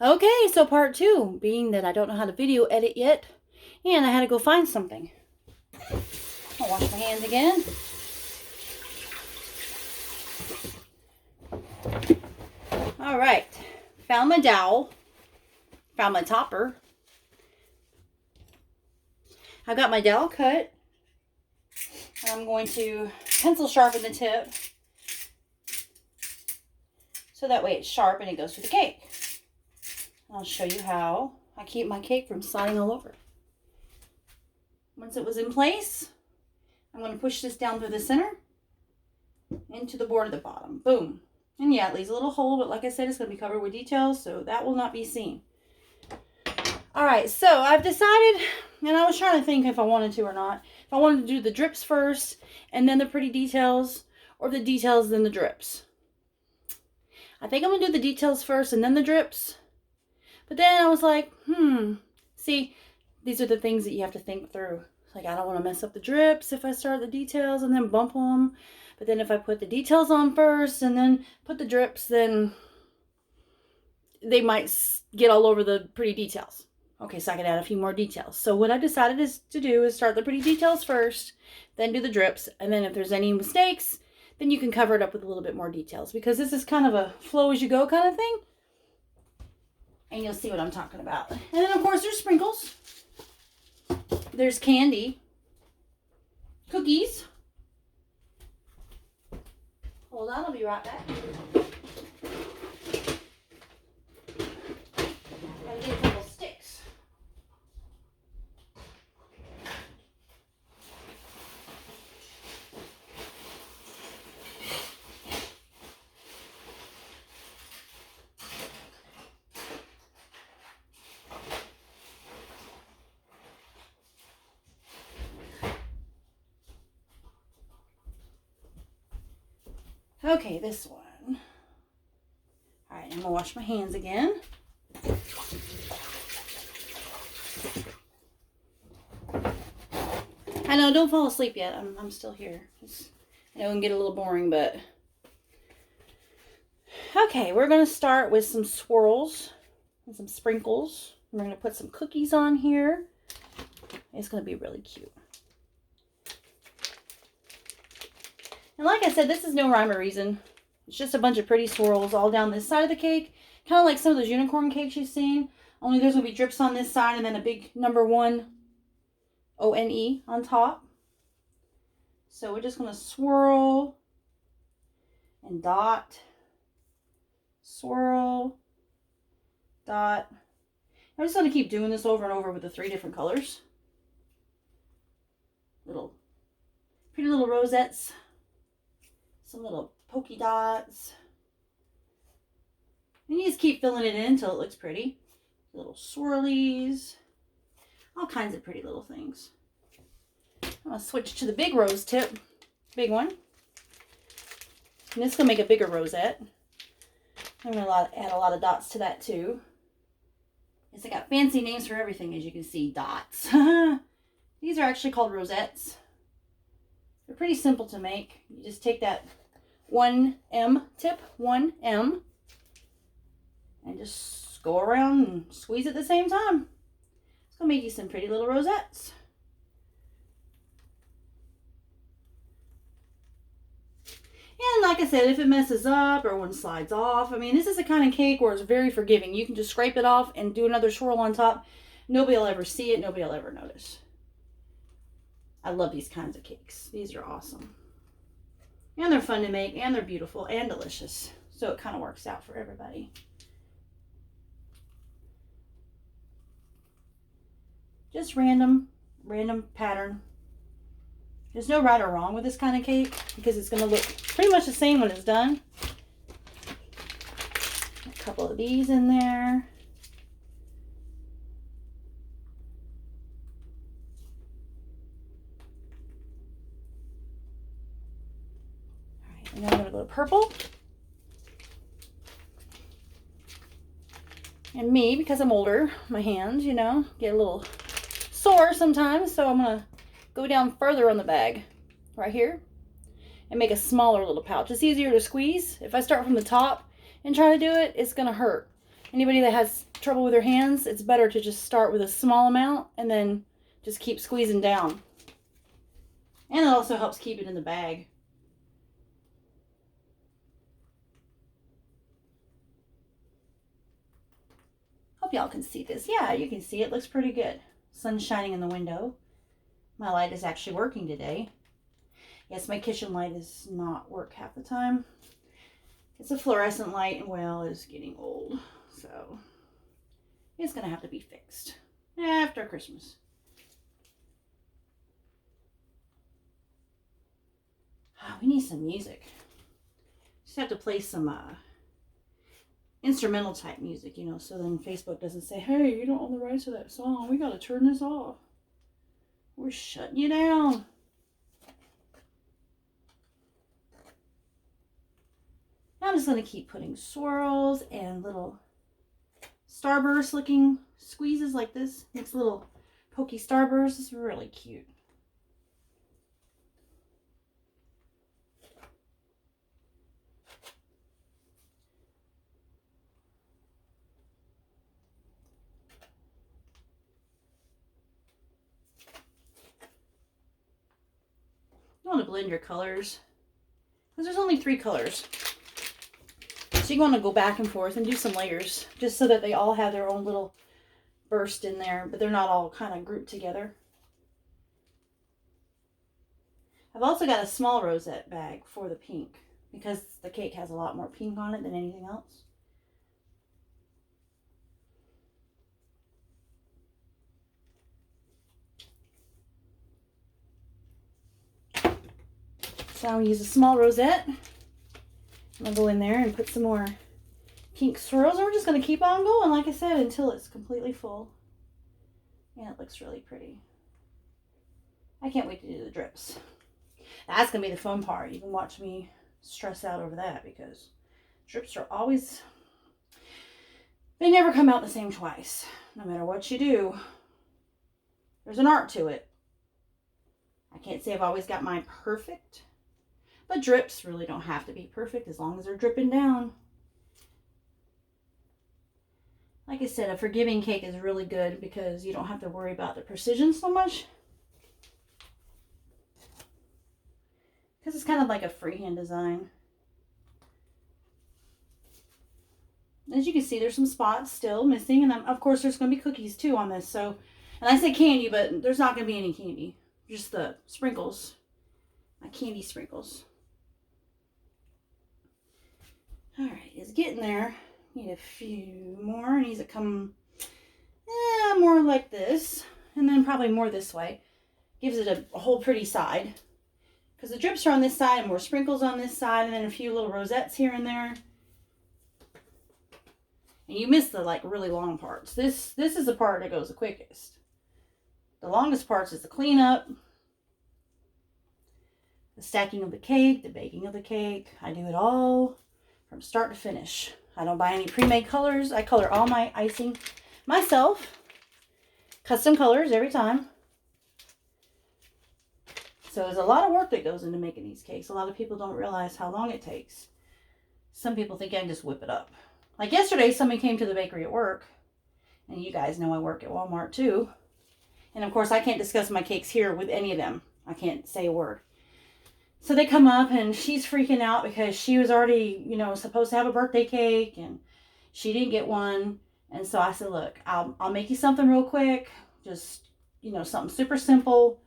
Okay, so part two, being that I don't know how to video edit yet, and I had to go find something. I'll wash my hands again. All right, found my dowel, found my topper. I got my dowel cut. I'm going to pencil sharpen the tip so that way it's sharp and it goes through the cake. I'll show you how I keep my cake from sliding all over. Once it was in place, I'm going to push this down through the center into the board at the bottom. Boom. And yeah, it leaves a little hole, but like I said, it's going to be covered with details, so that will not be seen. All right, so I've decided, and I was trying to think if I wanted to or not, if I wanted to do the drips first and then the pretty details, or the details then the drips. I think I'm going to do the details first and then the drips. But then I was like, see, these are the things that you have to think through. Like, I don't want to mess up the drips if I start the details and then bump them. But then if I put the details on first and then put the drips, then they might get all over the pretty details. Okay, so I can add a few more details. So what I decided to do is start the pretty details first, then do the drips. And then if there's any mistakes, then you can cover it up with a little bit more details. Because this is kind of a flow as you go kind of thing. And you'll see what I'm talking about. And then, of course, there's sprinkles. There's candy. Cookies. Hold on, I'll be right back. Gotta get a couple sticks. Okay, this one. All right, I'm gonna wash my hands again. I know, don't fall asleep yet. I'm still here. I know it can get a little boring, but okay, we're gonna start with some swirls and some sprinkles. We're gonna put some cookies on here. It's gonna be really cute. And like I said, this is no rhyme or reason. It's just a bunch of pretty swirls all down this side of the cake. Kind of like some of those unicorn cakes you've seen. Only there's going to be drips on this side and then a big number 1 O-N-E on top. So we're just going to swirl and dot. Swirl. Dot. I'm just going to keep doing this over and over with the 3 different colors. Pretty little rosettes. Some little polka dots. And you just keep filling it in until it looks pretty. Little swirlies. All kinds of pretty little things. I'm going to switch to the big rose tip. Big one. And this is going to make a bigger rosette. I'm going to add a lot of dots to that too. Yes, I got fancy names for everything, as you can see. Dots. These are actually called rosettes. They're pretty simple to make. You just take that 1M tip, 1M, and just go around and squeeze at the same time. It's going to make you some pretty little rosettes. And like I said, if it messes up or one slides off, I mean, this is the kind of cake where it's very forgiving. You can just scrape it off and do another swirl on top. Nobody will ever see it. Nobody will ever notice. I love these kinds of cakes. These are awesome. And they're fun to make, and they're beautiful and delicious. So it kind of works out for everybody. Just random pattern. There's no right or wrong with this kind of cake because it's going to look pretty much the same when it's done. A couple of these in there. And then I'm going to go to purple. And me, because I'm older, my hands, you know, get a little sore sometimes. So I'm going to go down further on the bag right here and make a smaller little pouch. It's easier to squeeze. If I start from the top and try to do it, it's going to hurt. Anybody that has trouble with their hands, it's better to just start with a small amount and then just keep squeezing down. And it also helps keep it in the bag. Hope y'all can see this. Yeah, you can see it. Looks pretty good. Sun's shining in the window. My light is actually working today. Yes, my kitchen light does not work half the time. It's a fluorescent light, and well, it's getting old. So it's going to have to be fixed after Christmas. Oh, we need some music. Just have to play some instrumental type music, you know, so then Facebook doesn't say, hey, you don't own the rights to that song. We got to turn this off. We're shutting you down. I'm just going to keep putting swirls and little starburst looking squeezes like this. Makes little pokey starbursts. It's really cute. You want to blend your colors because there's only 3 colors. So you want to go back and forth and do some layers just so that they all have their own little burst in there, but they're not all kind of grouped together. I've also got a small rosette bag for the pink because the cake has a lot more pink on it than anything else. So I'm going to use a small rosette. I'm going to go in there and put some more pink swirls. And we're just going to keep on going, like I said, until it's completely full. And it looks really pretty. I can't wait to do the drips. That's going to be the fun part. You can watch me stress out over that because drips are always, they never come out the same twice. No matter what you do, there's an art to it. I can't say I've always got mine perfect. But drips really don't have to be perfect as long as they're dripping down. Like I said, a forgiving cake is really good because you don't have to worry about the precision so much. Because it's kind of like a freehand design. As you can see, there's some spots still missing. And of course, there's going to be cookies too on this. So, and I say candy, but there's not going to be any candy. Just the sprinkles. My candy sprinkles. All right, it's getting there. Need a few more. It needs to come more like this. And then probably more this way. Gives it a whole pretty side. Because the drips are on this side and more sprinkles on this side. And then a few little rosettes here and there. And you miss the like really long parts. This is the part that goes the quickest. The longest parts is the cleanup. The stacking of the cake. The baking of the cake. I do it all from start to finish. I don't buy any pre-made colors. I color all my icing myself. Custom colors every time. So there's a lot of work that goes into making these cakes. A lot of people don't realize how long it takes. Some people think I can just whip it up. Like yesterday, somebody came to the bakery at work. And you guys know I work at Walmart too. And of course, I can't discuss my cakes here with any of them. I can't say a word. So they come up and she's freaking out because she was already, you know, supposed to have a birthday cake and she didn't get one. And so I said, look, I'll make you something real quick. Just, you know, something super simple.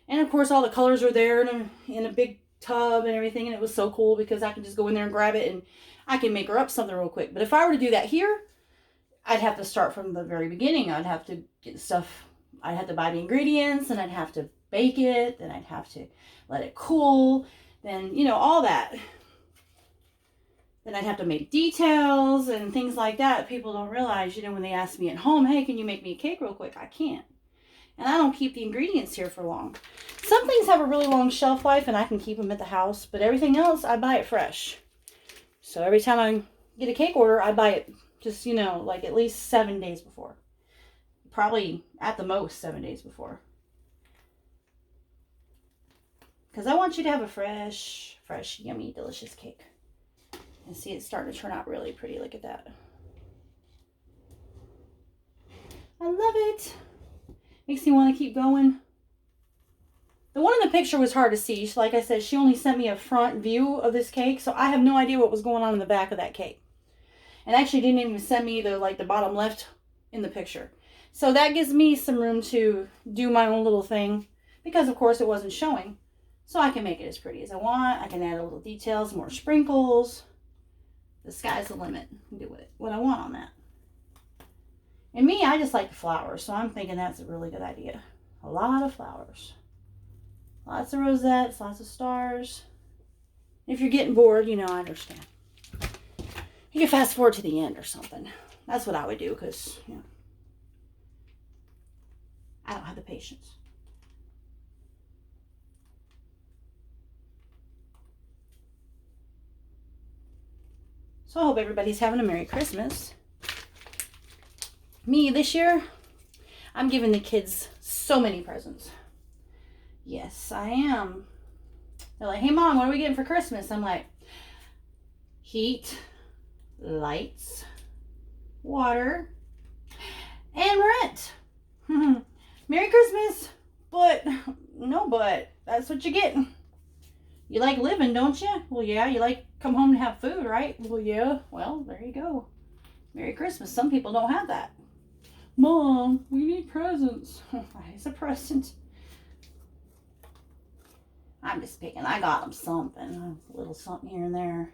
And of course, all the colors were there in a big tub and everything. And it was so cool because I can just go in there and grab it and I can make her up something real quick. But if I were to do that here, I'd have to start from the very beginning. I'd have to get stuff. I'd have to buy the ingredients and I'd have to bake it. Then I'd have to let it cool. Then, you know, all that. Then I'd have to make details and things like that. People don't realize, you know, when they ask me at home, hey, can you make me a cake real quick? I can't. And I don't keep the ingredients here for long. Some things have a really long shelf life and I can keep them at the house. But everything else, I buy it fresh. So every time I get a cake order, I buy it just, you know, like at least 7 days before. Probably at the most 7 days before. Because I want you to have a fresh, yummy, delicious cake. And see, it's starting to turn out really pretty. Look at that. love it. Makes me want to keep going. The one in the picture was hard to see. Like I said, she only sent me a front view of this cake, so I have no idea what was going on in the back of that cake. And actually didn't even send me the bottom left in the picture. So that gives me some room to do my own little thing, because of course it wasn't showing. So I can make it as pretty as I want. I can add a little details, more sprinkles. The sky's the limit. Do with it what I want on that. And me, I just like the flowers, so I'm thinking that's a really good idea. A lot of flowers. Lots of rosettes, lots of stars. If you're getting bored, you know, I understand. You can fast forward to the end or something. That's what I would do, because, you know, I don't have the patience. So I hope everybody's having a Merry Christmas. Me, this year, I'm giving the kids so many presents. Yes, I am. They're like, hey, Mom, what are we getting for Christmas? I'm like, heat, lights, water, and rent. Merry Christmas. But, no but. That's what you get. You like living, don't you? Well, yeah. You like come home and have food, right? Well, yeah. Well, there you go. Merry Christmas. Some people don't have that. Mom, we need presents. It's a present. I'm just picking. I got them something. A little something here and there.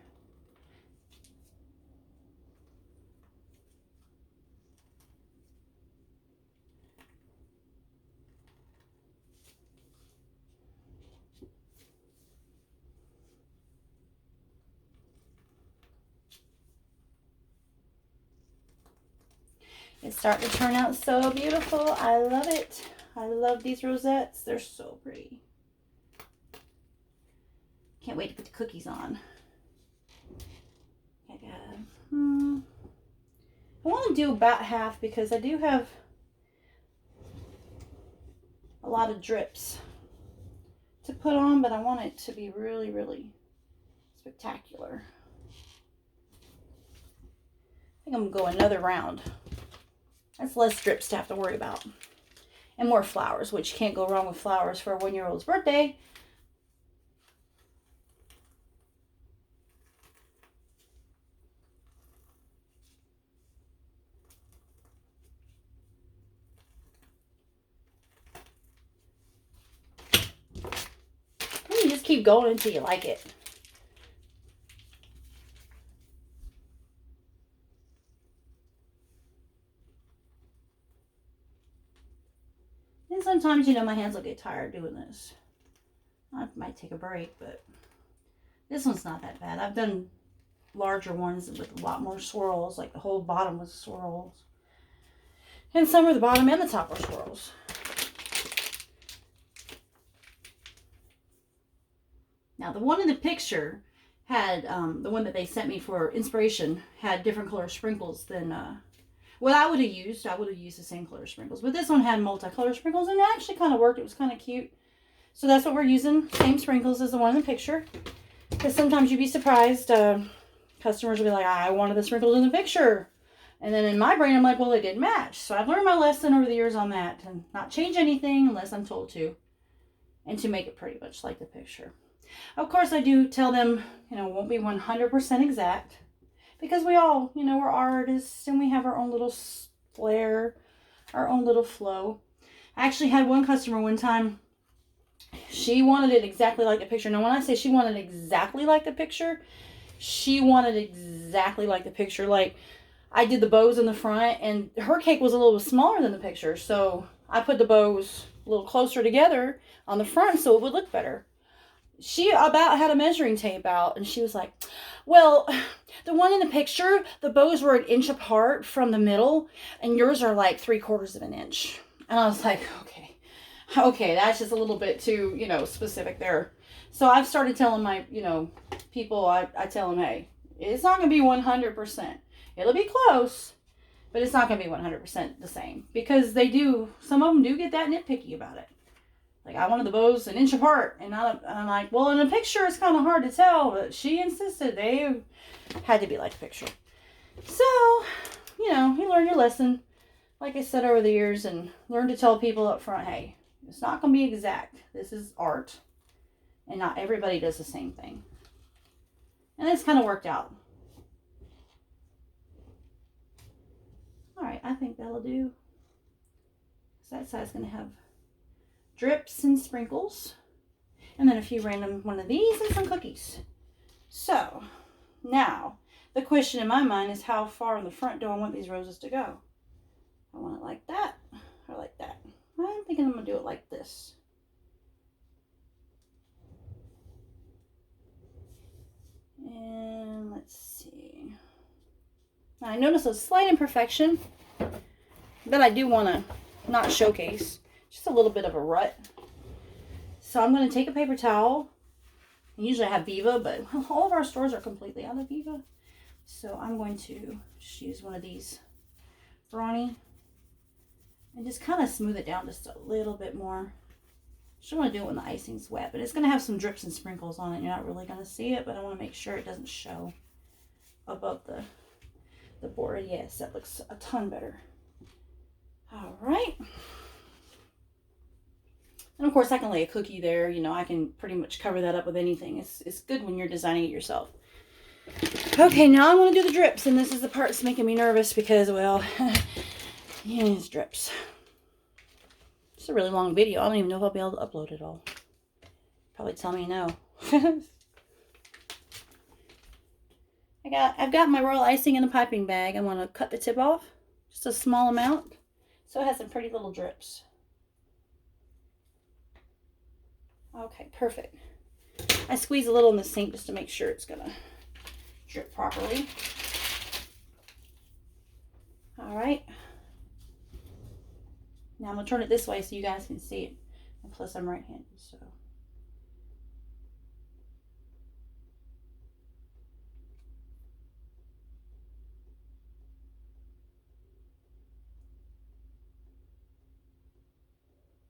It's starting to turn out so beautiful. I love it. I love these rosettes. They're so pretty. Can't wait to put the cookies on. I want to do about half, because I do have a lot of drips to put on, but I want it to be really, really spectacular. I think I'm going to go another round. That's less drips to have to worry about. And more flowers, which you can't go wrong with flowers for a 1-year-old's birthday. And you just keep going until you like it. And sometimes, you know, my hands will get tired doing this. I might take a break, but this one's not that bad. I've done larger ones with a lot more swirls, like the whole bottom was swirls. And some are the bottom and the top are swirls. Now, the one in the picture had, the one that they sent me for inspiration, had different color sprinkles than what I would have used. I would have used the same color sprinkles. But this one had multicolor sprinkles, and it actually kind of worked. It was kind of cute. So that's what we're using. Same sprinkles as the one in the picture. Because sometimes you'd be surprised. Customers will be like, I wanted the sprinkles in the picture. And then in my brain, I'm like, well, they didn't match. So I've learned my lesson over the years on that. And not change anything unless I'm told to. And to make it pretty much like the picture. Of course, I do tell them, you know, it won't be 100% exact. Because we all, you know, we're artists and we have our own little flair, our own little flow. I actually had one customer one time, she wanted it exactly like the picture. Now, when I say she wanted it exactly like the picture, she wanted it exactly like the picture. Like, I did the bows in the front, and her cake was a little smaller than the picture. So I put the bows a little closer together on the front so it would look better. She about had a measuring tape out, and she was like, well, the one in the picture, the bows were 1 inch apart from the middle, and yours are like 3/4 of an inch. And I was like, okay, that's just a little bit too, you know, specific there. So I've started telling my, you know, people, I tell them, hey, it's not going to be 100%. It'll be close, but it's not going to be 100% the same. Because they do, some of them do get that nitpicky about it. Like, I wanted the bows 1 inch apart. And I'm like, well, in a picture, it's kind of hard to tell. But she insisted they had to be like the picture. So, you know, you learn your lesson. like I said over the years, and learn to tell people up front, hey, it's not going to be exact. This is art. And not everybody does the same thing. And it's kind of worked out. All right, I think that'll do. So that side's going to have drips and sprinkles. And then a few random one of these and some cookies. So, now, the question in my mind is how far in the front do I want these roses to go? I want it like that or like that. I'm thinking I'm going to do it like this. And let's see. Now I notice a slight imperfection that I do want to not showcase. Just a little bit of a rut. So I'm going to take a paper towel. Usually I have Viva, but all of our stores are completely out of Viva. So I'm going to just use one of these Brawny and just kind of smooth it down just a little bit more. Just want to do it when the icing's wet, but it's going to have some drips and sprinkles on it. You're not really going to see it, but I want to make sure it doesn't show above the board. Yes, that looks a ton better. All right. And of course I can lay a cookie there. You know, I can pretty much cover that up with anything. It's good when you're designing it yourself. Okay, now I want to do the drips, and this is the part that's making me nervous because, well, yeah, it's drips. It's a really long video. I don't even know if I'll be able to upload it all. Probably tell me no. I've got my royal icing in a piping bag. I want to cut the tip off, just a small amount, so it has some pretty little drips. Okay, perfect. I squeeze a little in the sink just to make sure it's gonna drip properly. All right. Now I'm gonna turn it this way so you guys can see it. And plus I'm right-handed, so.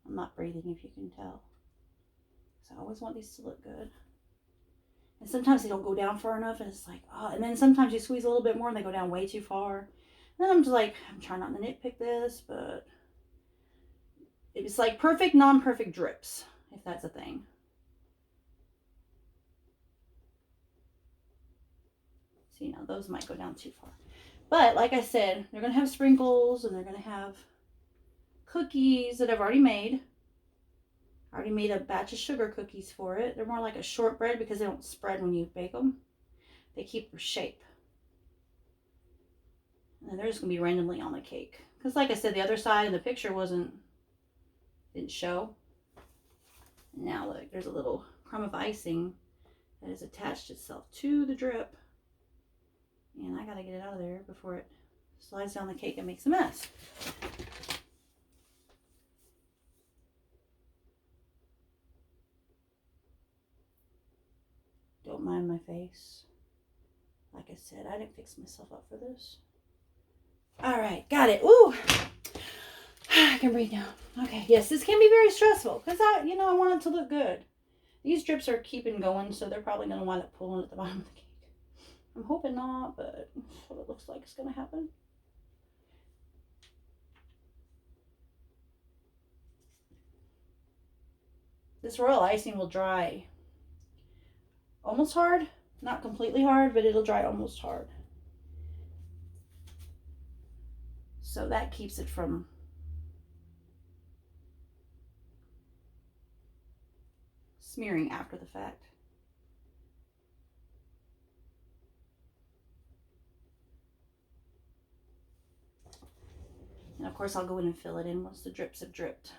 I'm not breathing, if you can tell. So I always want these to look good. And sometimes they don't go down far enough, and it's like, oh, and then sometimes you squeeze a little bit more and they go down way too far. And then I'm just like, I'm trying not to nitpick this, but it's like perfect, non-perfect drips, if that's a thing. See, now those might go down too far. But like I said, they're going to have sprinkles, and they're going to have cookies that I've already made. I already made a batch of sugar cookies for it. They're more like a shortbread because they don't spread when you bake them. They keep their shape. And they're just going to be randomly on the cake. Because like I said, the other side in the picture didn't show. Now look, there's a little crumb of icing that has attached itself to the drip. And I got to get it out of there before it slides down the cake and makes a mess. Don't mind my face. Like I said, I didn't fix myself up for this. All right, got it. Ooh, I can breathe now. Okay, yes, this can be very stressful because I want it to look good. These drips are keeping going, so they're probably going to wind up pulling at the bottom of the cake. I'm hoping not, but that's what it looks like is going to happen. This royal icing will dry almost hard, not completely hard, but it'll dry almost hard. So that keeps it from smearing after the fact. And of course I'll go in and fill it in once the drips have dripped.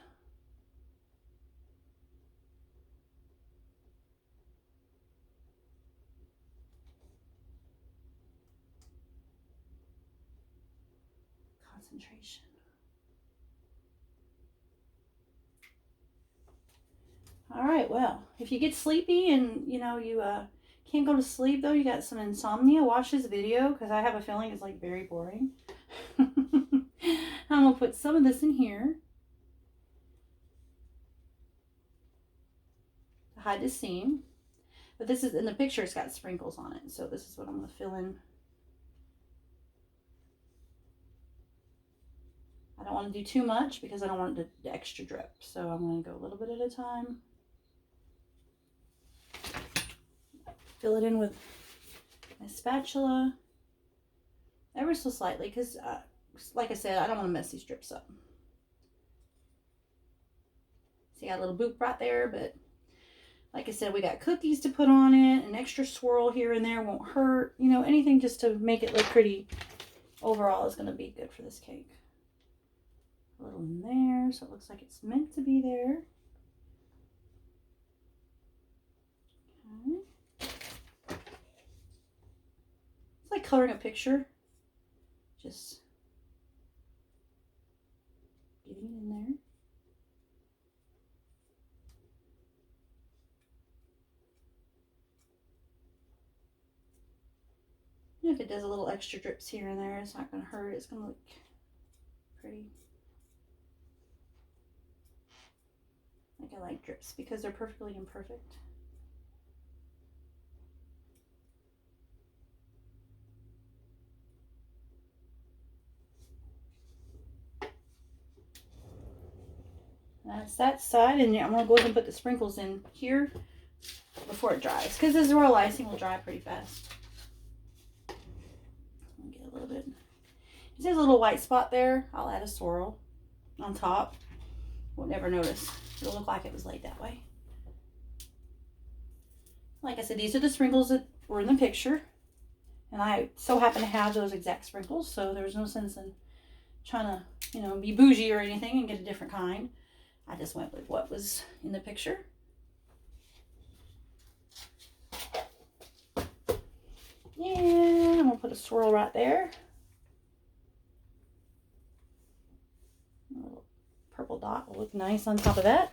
Concentration. All right, well, if you get sleepy and you can't go to sleep though, you got some insomnia, watch this video because I have a feeling it's like very boring. I'm gonna put some of this in here to hide the seam, but this is in the picture, it's got sprinkles on it, so this is what I'm gonna fill in. want to do too much because I don't want the extra drip. So I'm going to go a little bit at a time. Fill it in with my spatula ever so slightly because, like I said, I don't want to mess these drips up. See, I got a little boop right there, but like I said, we got cookies to put on it. An extra swirl here and there won't hurt. You know, anything just to make it look pretty overall is going to be good for this cake. A little in there so it looks like it's meant to be there. Okay. It's like coloring a picture. Just getting it in there. And if it does a little extra drips here and there, it's not going to hurt. It's going to look pretty. Like I like drips because they're perfectly imperfect. That's that side, and I'm going to go ahead and put the sprinkles in here before it dries because this royal icing will dry pretty fast. I'll get a little bit. If there's a little white spot there, I'll add a swirl on top. Won't never notice. It'll look like it was laid that way. Like I said, these are the sprinkles that were in the picture. And I so happen to have those exact sprinkles, so there's no sense in trying to, you know, be bougie or anything and get a different kind. I just went with what was in the picture. And I'm going to put a swirl right there. A little purple dot will look nice on top of that.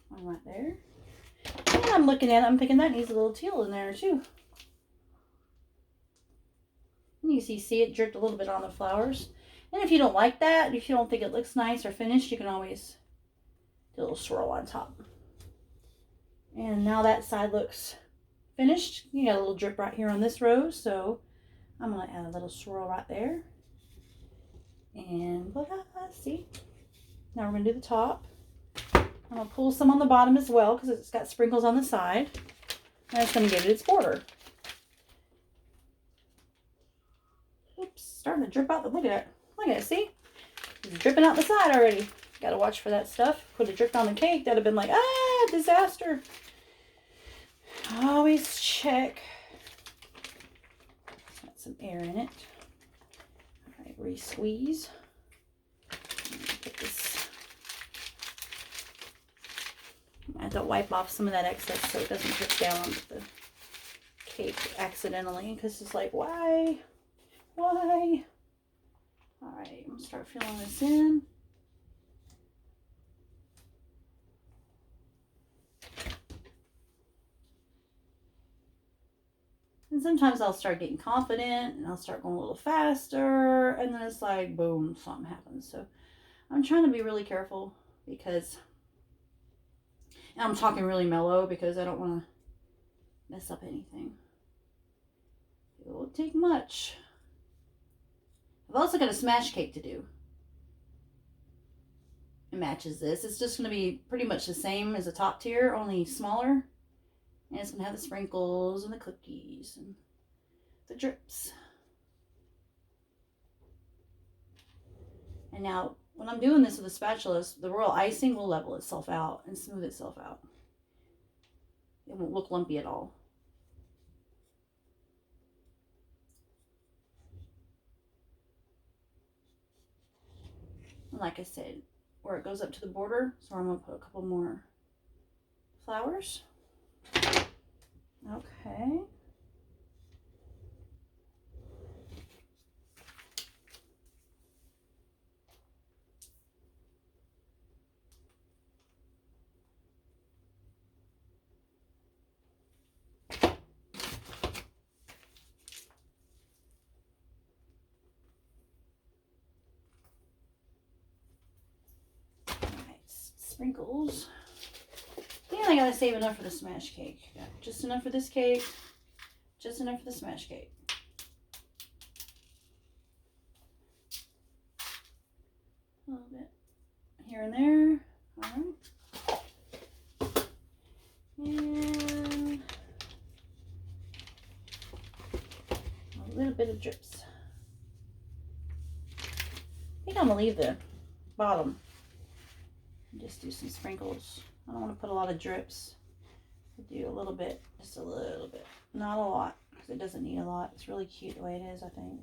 One right there. And I'm looking at it, I'm thinking that needs a little teal in there too. And you see it dripped a little bit on the flowers. And if you don't like that, if you don't think it looks nice or finished, you can always do a little swirl on top. And now that side looks finished. You got a little drip right here on this rose, so I'm going to add a little swirl right there. And voila, see? Now we're going to do the top. I'm going to pull some on the bottom as well because it's got sprinkles on the side. And it's going to give it its border. Oops, starting to drip out the, look at it. Look at it, see? It's dripping out the side already. Got to watch for that stuff. Could have dripped on the cake. That would have been like, ah, disaster. Always check. Got some air in it. All right, re-squeeze. Put this. I have to wipe off some of that excess so it doesn't drip down onto the cake accidentally. Because it's like, why? Why? All right, I'm going to start filling this in. And sometimes I'll start getting confident and I'll start going a little faster. And then it's like, boom, something happens. So I'm trying to be really careful because, and I'm talking really mellow because I don't want to mess up anything. It won't take much. I've also got a smash cake to do. It matches this. It's just going to be pretty much the same as the top tier, only smaller. And it's going to have the sprinkles and the cookies and the drips. And now, when I'm doing this with a spatula, the royal icing will level itself out and smooth itself out. It won't look lumpy at all. And like I said, where it goes up to the border, so I'm going to put a couple more flowers. Okay. Just enough for the smash cake. A little bit here and there. All right. And a little bit of drips. I think I'm gonna leave the bottom. Just do some sprinkles. I don't want to put a lot of drips. I'll do a little bit, just a little bit. Not a lot, because it doesn't need a lot. It's really cute the way it is, I think.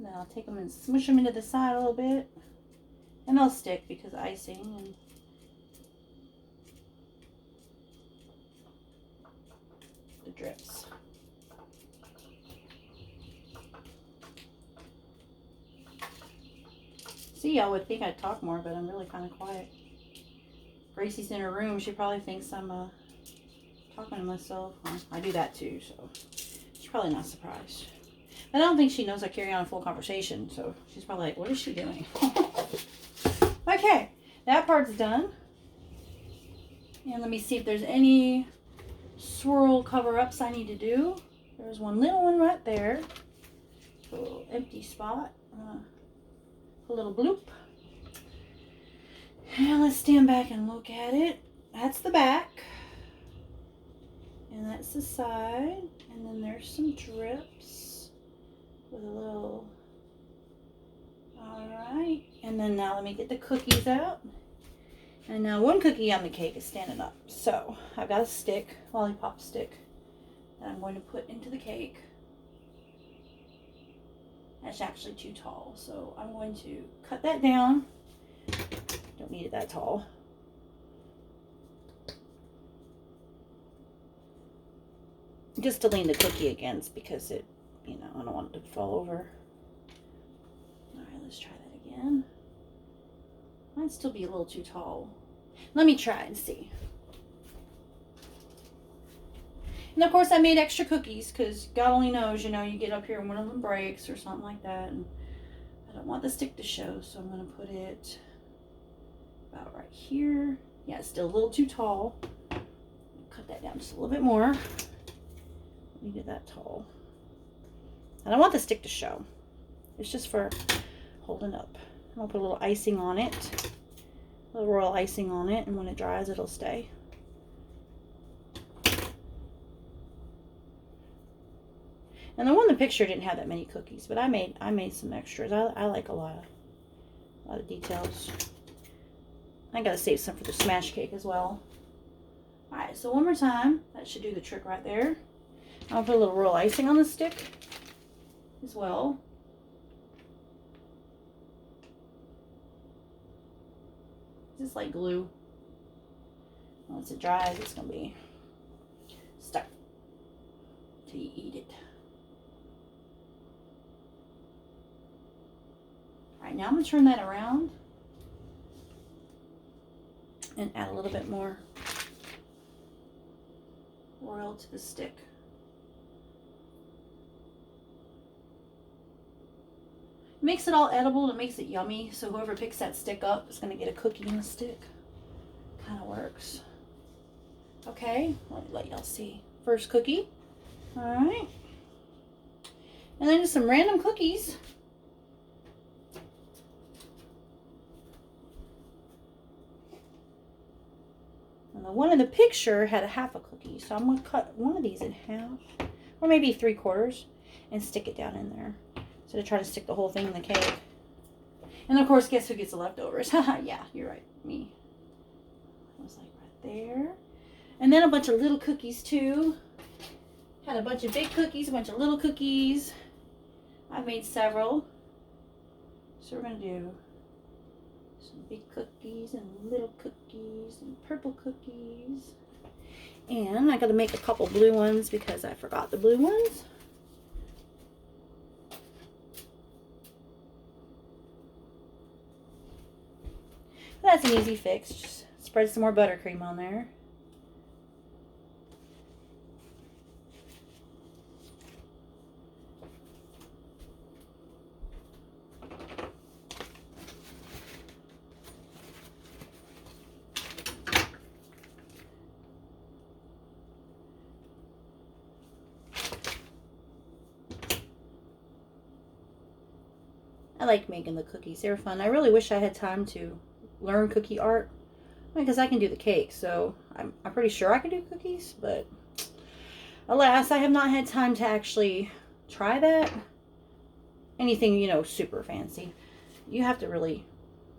Then I'll take them and smush them into the side a little bit. And they'll stick because icing and the drips. See, y'all would think I'd talk more, but I'm really kind of quiet. Gracie's in her room. She probably thinks I'm talking to myself. Well, I do that too, so she's probably not surprised. I don't think she knows I carry on a full conversation, so she's probably like, what is she doing? Okay, that part's done. And let me see if there's any swirl cover-ups I need to do. There's one little one right there. A little empty spot. A little bloop. And let's stand back and look at it. That's the back. And that's the side. And then there's some drips. With a little, all right, and then now let me get the cookies out. And now one cookie on the cake is standing up. So I've got a stick, lollipop stick, that I'm going to put into the cake. That's actually too tall, so I'm going to cut that down. Don't need it that tall. Just to lean the cookie against because it, you know, I don't want it to fall over. All right, let's try that again. Might still be a little too tall. Let me try and see. And of course I made extra cookies because God only knows, you know, you get up here and one of them breaks or something like that. And I don't want the stick to show, so I'm going to put it about right here. Yeah, it's still a little too tall. Cut that down just a little bit more. Leave it that tall. I don't want the stick to show. It's just for holding up. I'll put a little icing on it. A little royal icing on it, and when it dries, it'll stay. And the one in the picture didn't have that many cookies, but I made some extras. I like a lot of details. I gotta save some for the smash cake as well. Alright, so one more time. That should do the trick right there. I'll put a little royal icing on the stick as well. Just like glue. Once it dries, it's gonna be stuck till you eat it. All right, now I'm gonna turn that around and add a little bit more royal to the stick. It makes it all edible. It makes it yummy. So whoever picks that stick up is going to get a cookie in the stick. Kind of works. Okay, let y'all see. First cookie. All right. And then just some random cookies. And the one in the picture had a half a cookie. So I'm going to cut one of these in half. Or maybe 3/4. And stick it down in there. So to try to stick the whole thing in the cake. And of course, guess who gets the leftovers? Yeah, you're right. Me. It was like right there. And then a bunch of little cookies too. Had a bunch of big cookies, a bunch of little cookies. I made several. So we're going to do some big cookies and little cookies and purple cookies. And I got to make a couple blue ones because I forgot the blue ones. that's an easy fix. Just spread some more buttercream on there. I like making the cookies. They're fun. I really wish I had time to learn cookie art. Because I can do the cake, so I'm pretty sure I can do cookies, but alas, I have not had time to actually try that. Anything, you know, super fancy. You have to really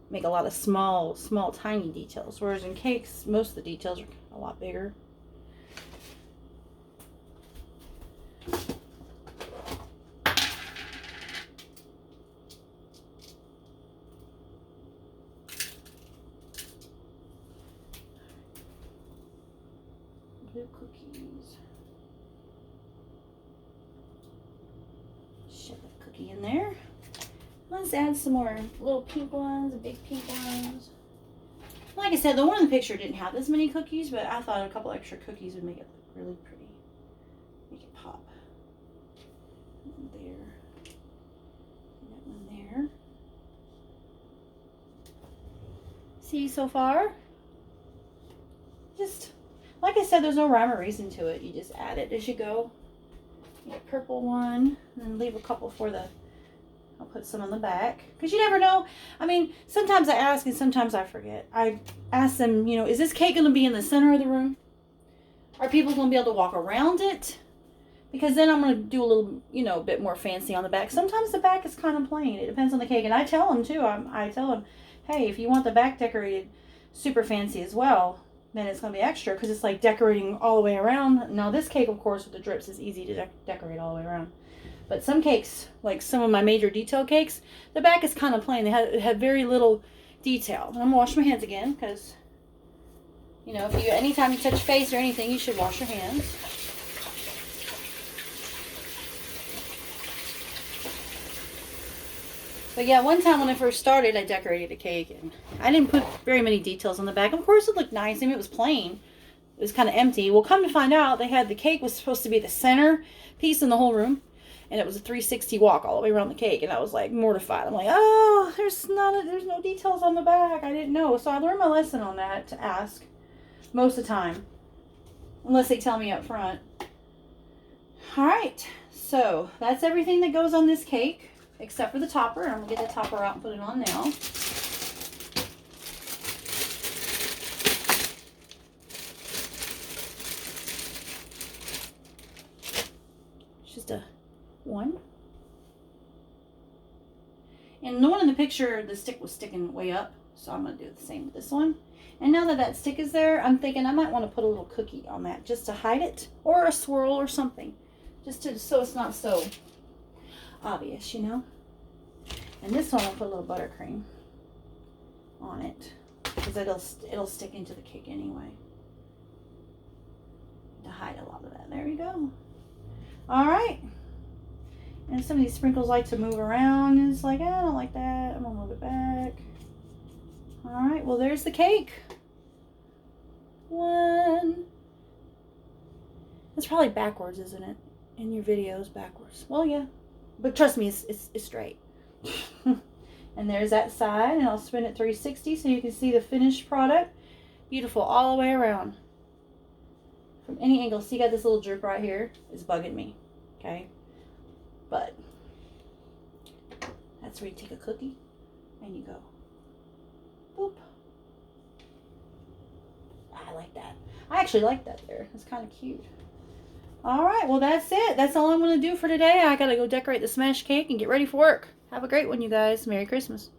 make a lot of small, tiny details, whereas in cakes, most of the details are a lot bigger. Blue cookies. Shove that cookie in there. Let's add some more little pink ones, big pink ones. Like I said, the one in the picture didn't have this many cookies, but I thought a couple extra cookies would make it look really pretty. Make it pop. One there. That one there. See so far? Just, like I said, there's no rhyme or reason to it. You just add it as you go. Get a purple one, and then leave a couple for the, I'll put some on the back. Because you never know. I mean, sometimes I ask and sometimes I forget. I ask them, you know, is this cake going to be in the center of the room? Are people going to be able to walk around it? Because then I'm going to do a little, you know, bit more fancy on the back. Sometimes the back is kind of plain. It depends on the cake. And I tell them, too. I tell them, hey, if you want the back decorated super fancy as well, then it's going to be extra because it's like decorating all the way around. Now, this cake, of course, with the drips is easy to decorate all the way around. But some cakes, like some of my major detail cakes, the back is kind of plain. It had very little detail. And I'm going to wash my hands again because, you know, anytime you touch face or anything, you should wash your hands. But yeah, one time when I first started, I decorated a cake, and I didn't put very many details on the back. Of course, it looked nice. I mean, it was plain. It was kind of empty. Well, come to find out, the cake was supposed to be the center piece in the whole room, and it was a 360 walk all the way around the cake, and I was like mortified. I'm like, oh, there's no details on the back. I didn't know. So I learned my lesson on that to ask most of the time, unless they tell me up front. All right, so that's everything that goes on this cake. Except for the topper. I'm going to get the topper out and put it on now. It's just a one. And the one in the picture, the stick was sticking way up. So I'm going to do the same with this one. And now that stick is there, I'm thinking I might want to put a little cookie on that just to hide it. Or a swirl or something. So it's not so obvious, you know. And this one I'll put a little buttercream on it because it'll stick into the cake anyway to hide a lot of that. There you go. All right. And some of these sprinkles like to move around. And it's like, I don't like that. I'm gonna move it back. All right. Well, there's the cake. One. It's probably backwards, isn't it? In your videos, backwards. Well, yeah. But trust me, it's straight. And there's that side, and I'll spin it 360 so you can see the finished product. Beautiful all the way around. From any angle. See, you got this little drip right here. It's bugging me. Okay? But that's where you take a cookie and you go. Boop. I like that. I actually like that there. It's kind of cute. All right, well, that's it. That's all I'm going to do for today. I got to go decorate the smash cake and get ready for work. Have a great one, you guys. Merry Christmas.